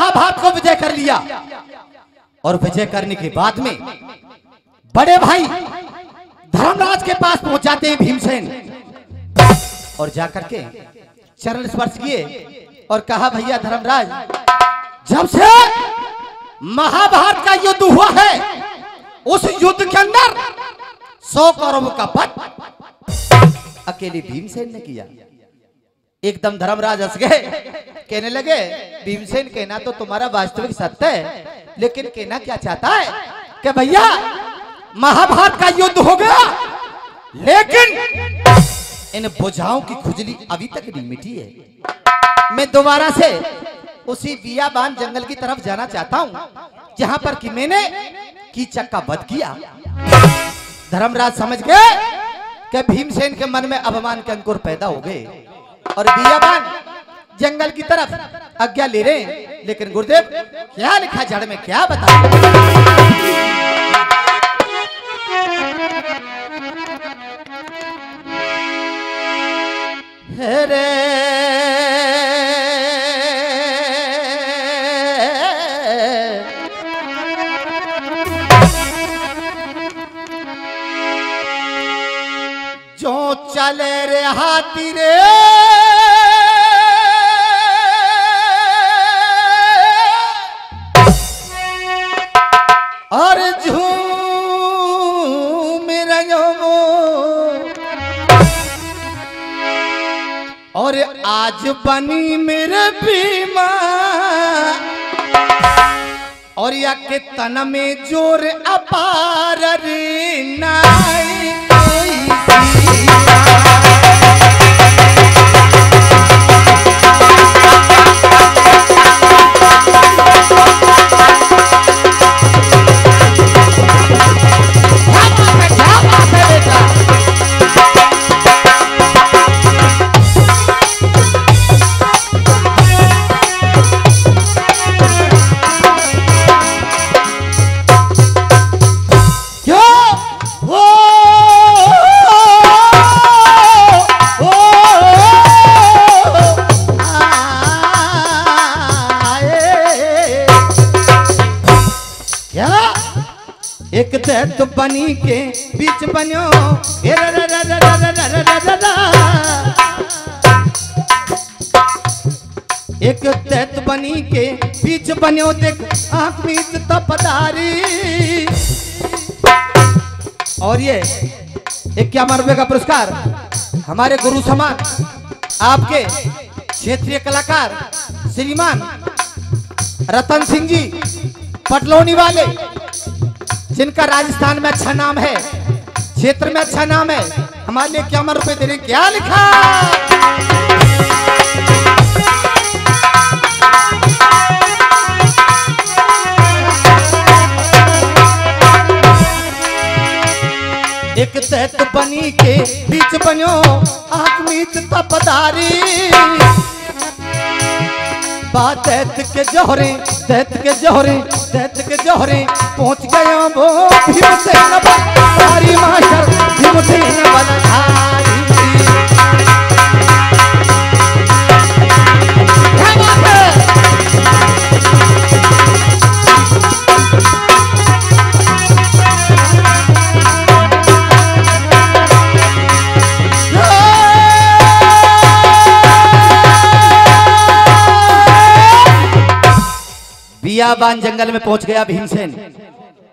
महाभारत को विजय कर लिया। और विजय करने के बाद में बड़े भाई धर्मराज के पास पहुंच जाते हैं भीमसेन, और जाकर के चरण स्पर्श किए और कहा, भैया धर्मराज, जब से महाभारत का युद्ध हुआ है, उस युद्ध के अंदर 100 कौरवों का वध अकेले भीमसेन ने किया। एकदम धर्मराज हंस गए, कहने लगे, भीमसेन कहना तो तुम्हारा वास्तविक सत्य है, लेकिन कहना क्या चाहता है कि भैया महाभारत का युद्ध हो गया, लेकिन इन भुजाओं की खुजली अभी तक नहीं मिटी है। मैं दोबारा से उसी बियाबान जंगल की तरफ जाना चाहता हूं, जहां पर कि मैंने कीचक का वध किया। धर्मराज समझ गए कि भीमसेन के मन में अभिमान के अंकुर पैदा हो गए, और बियाबान जंगल की तरफ आज्ञा ले रहे हैं। लेकिन गुरुदेव, क्या लिखा जड़ में, क्या बताएं? रे जो चले रे हाथी रे, और झूम रहो, और आज बनी मेरे भीमा, और या के तन में जोर अपार रे नाई कोई एक दैत बनी के बीच बन्यो, एक दैत बनी के बीच बन्यो, देख आंख मीच तपदारी। और ये 51 रुपए का पुरस्कार हमारे गुरु समान आपके क्षेत्रीय कलाकार श्रीमान रतन सिंह जी पटलौनी वाले, जिनका राजस्थान में अच्छा नाम है, क्षेत्र में अच्छा नाम है, हमारे लिए 51 रुपए दे रहे। क्या लिखा? एक दैत बनी के बीच बन्यो, आंख मीच तपदारी। बात दैत के जोहरे, दैत के जोहरे, दैत के जोहरे पहुंच गया वो भीमसेन बलधारी, मास्टर भीमसेन बलधारी। बियाबान जंगल में पहुंच गया भीमसेन,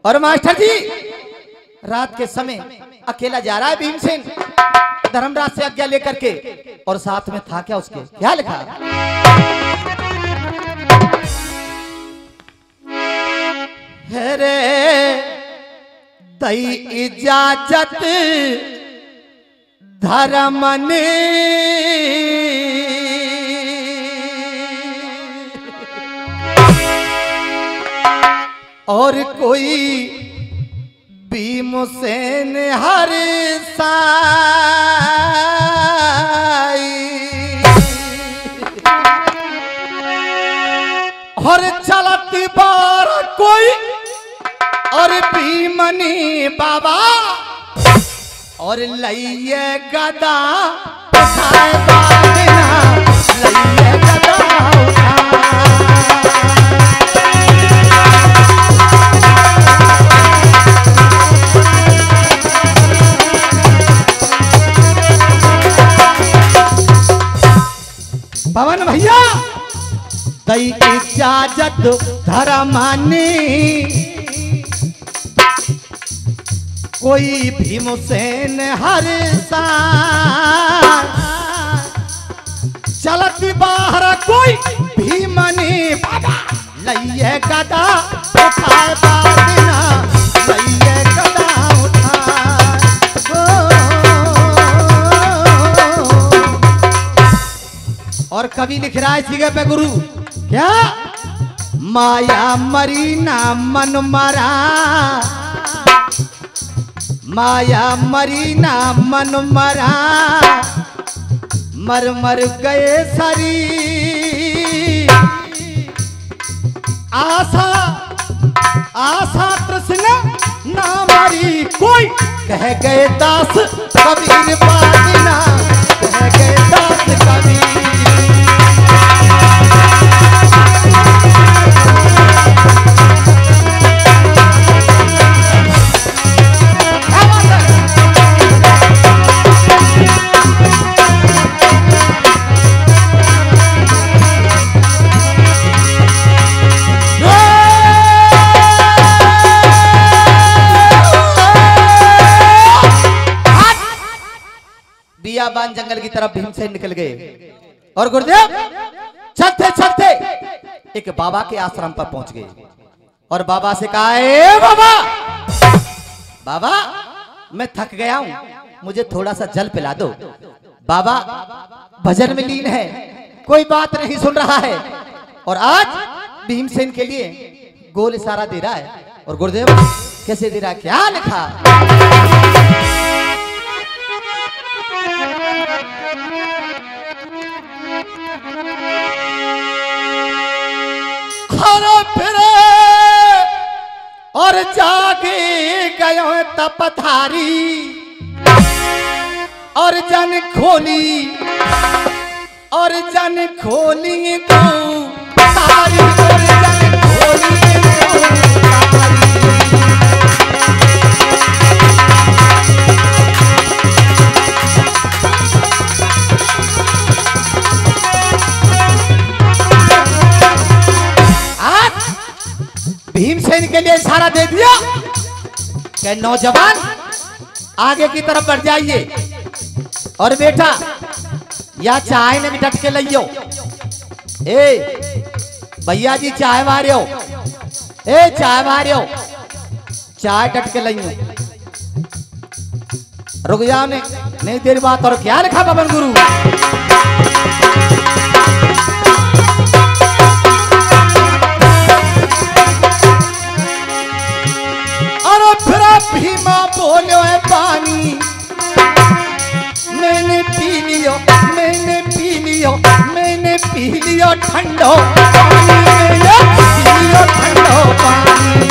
और मास्टर जी रात के समय अकेला जा रहा है भीमसेन, धर्मराज से आज्ञा लेकर के, और साथ में था क्या उसके, क्या लिखा? रे दई इजाजत धर्म ने, और कोई भीमसेन हर साई, और चलत बार कोई और भीमनी बाबा, और लइए गदा उठाए बाजना, लइए गदा उठा। पवन भैया दई इजाजत धर्मानी कोई भीमसेन हर साल चलत बाहर कोई भीमनी लइये गदा उठाए बादिना लइये गदा और कवि लिख रहा है सीगे पे गुरु क्या माया मरी ना मन मरा माया मरी ना मन मरा मर मर गए सरी आशा आशा तृष्णा ना मरी कोई कह गए दास कबीर बादिना कह गए दास कबीर बियाबान जंगल की तरफ भीमसेन निकल गए और गुरुदेव चलते चलते एक बाबा के आश्रम पर पहुंच गए और बाबा से कहा ए बाबा बाबा मैं थक गया हूं मुझे थोड़ा सा जल पिला दो बाबा भजन में लीन है कोई बात नहीं सुन रहा है और आज भीमसेन के लिए गोल इशारा दे रहा है और गुरुदेव कैसे दे रहा है क्या लिखा और जागे गयो तपधारी और जन खोली तो तारी और जन खोली भीमसेन के लिए इशारा दे दिया कि नौजवान आगे की तरफ बढ़ जाइए और बेटा या चाय ने भी डट के लियो ए भैया जी चाय मारियो ए चाय मारियो चाय डट के लियो रुक जाओ ने नहीं देर बात और क्या लिखा पवन गुरु भीमा बोलो है पानी मैंने पी लियो ठंडो पानी मैंने पी लियो ठंडो पानी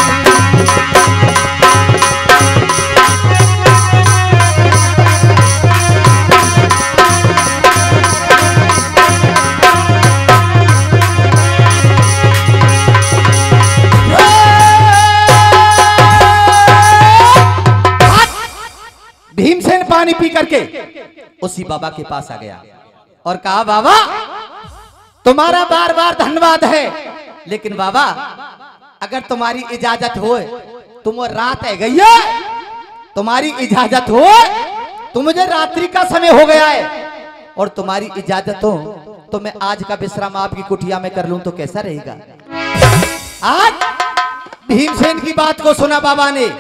भीमसेन पानी पी करके उसी बाबा के पास आ गया और कहा बाबा तुम्हारा बार बार धन्यवाद है लेकिन बाबा अगर तुम्हारी इजाजत हो तुम रात है गई है तुम्हारी इजाजत हो तो मुझे रात्रि का समय हो गया है और तुम्हारी इजाजत हो तो मैं आज का विश्राम आपकी कुटिया में कर लूं तो कैसा रहेगा आज भीमसेन की बात को सुना बाबा ने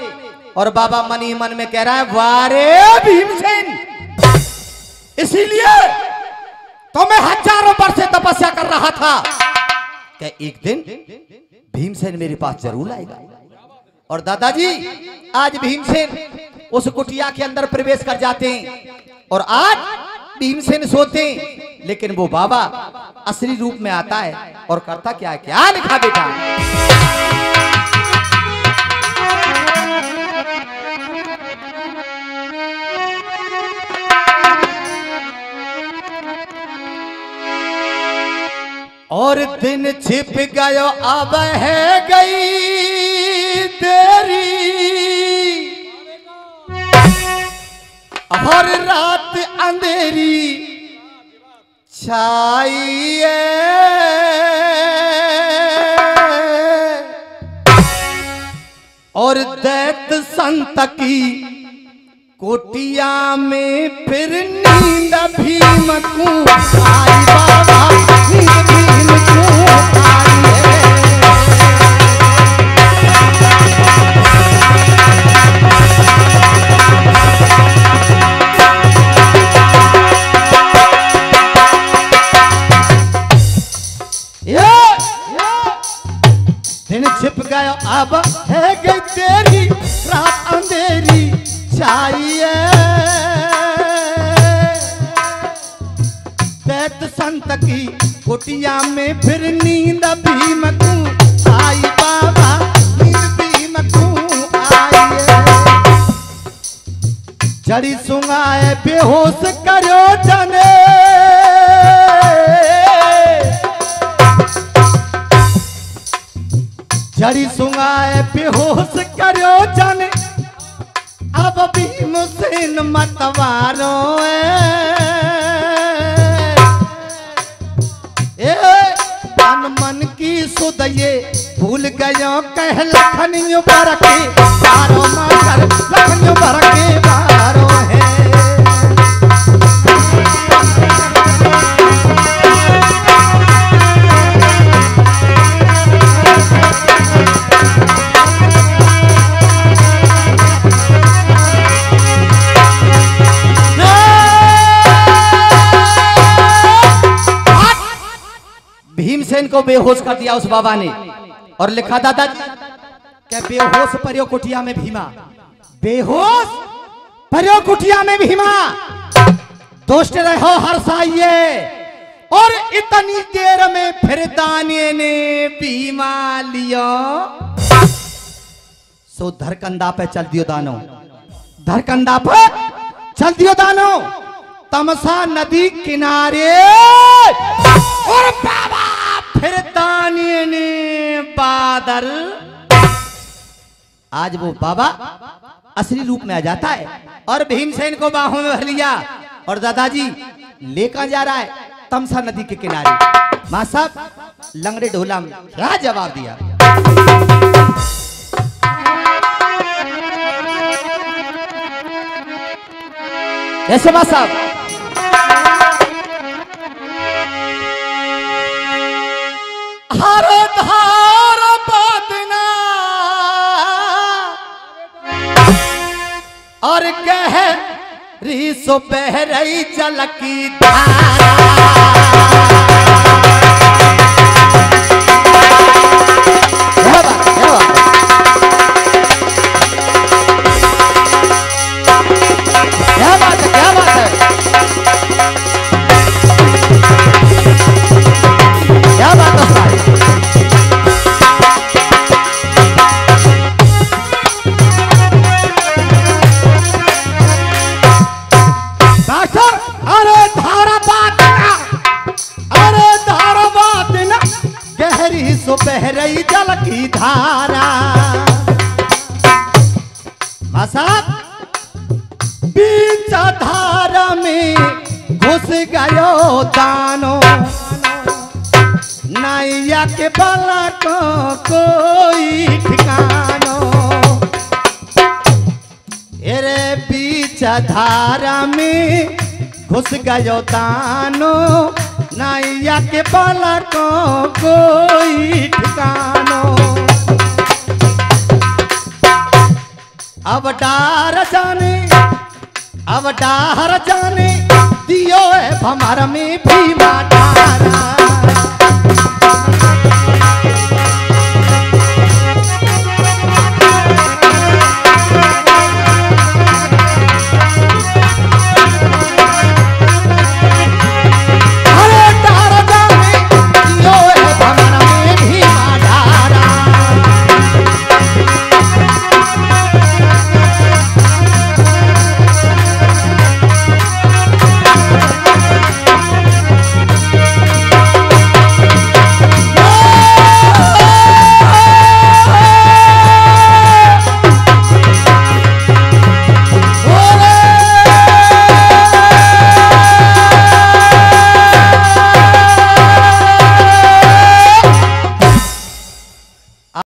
और बाबा मन ही मन में कह रहा है वारे भीमसेन इसीलिए तो मैं हजारों वर्ष से तपस्या कर रहा था कि एक दिन भीमसेन मेरे पास जरूर आएगा और दादाजी आज भीमसेन उस कुटिया के अंदर प्रवेश कर जाते हैं और आज भीमसेन सोते हैं लेकिन वो बाबा असली रूप में आता है और करता क्या है क्या लिखा बेटा और दिन छिप गयो अब है गई तेरी हर रात अंधेरी छाइए और दैत संत की कोटिया में फिर नींद भीम को आई बाबा, नींद भीम को आई है। दिन छिप गया अब है गई तेरी रात अंधेरी छाइए। दैत संत की कुटिया में फिर नींद भीम को आई बाबा, नींद भीम को आई। जड़ी सुंगाए बेहोश करो जने, जड़ी सुंगाए बेहोश करो जाने, अब भीम सेन मतवारो तन मन की सुध ये भूल गयो कह लखनियों पर के बारो मार लखनियों पर के बारो है। भीमसेन को बेहोश कर दिया उस बाबा ने और लिखा दादाजी क्या बेहोश परियो कुटिया में भीमा, बेहोश परियो कुटिया में भीमा, दोस्त रहो हर्षाइए। और इतनी देर में फिर दानिये ने भीमा लियो, सो धरकंदा पे चल दियो दानो, धरकंदा पे चल दियो दानो, तमसा नदी किनारे। और बाबा फिर दानिये ने बादल, आज वो बाबा असली रूप में आ जाता है और भीमसेन को बाहों में भर लिया और दादाजी लेकर जा रहा है तमसा नदी के किनारे। मां साहब लंगड़े ढोला में क्या जवाब दिया। ऐसे मां साहब हर धार बदना और गहरी सो बह रही जल की धारा। क्या बात है, क्या बात है, क्या बात है। अरे धारा बात ना, अरे धारा बात ना, गहरी सो बह रही जल की धारा। साहब बीच धारा में घुस गयो दानो, नैया के बला को कोई ठिकानो। अरे बीच धारा में घुस गयो दानो, नैया के बला को कोई ठिकानो। अब डार जाने, अब डार जाने दियो है भमर में भीमा।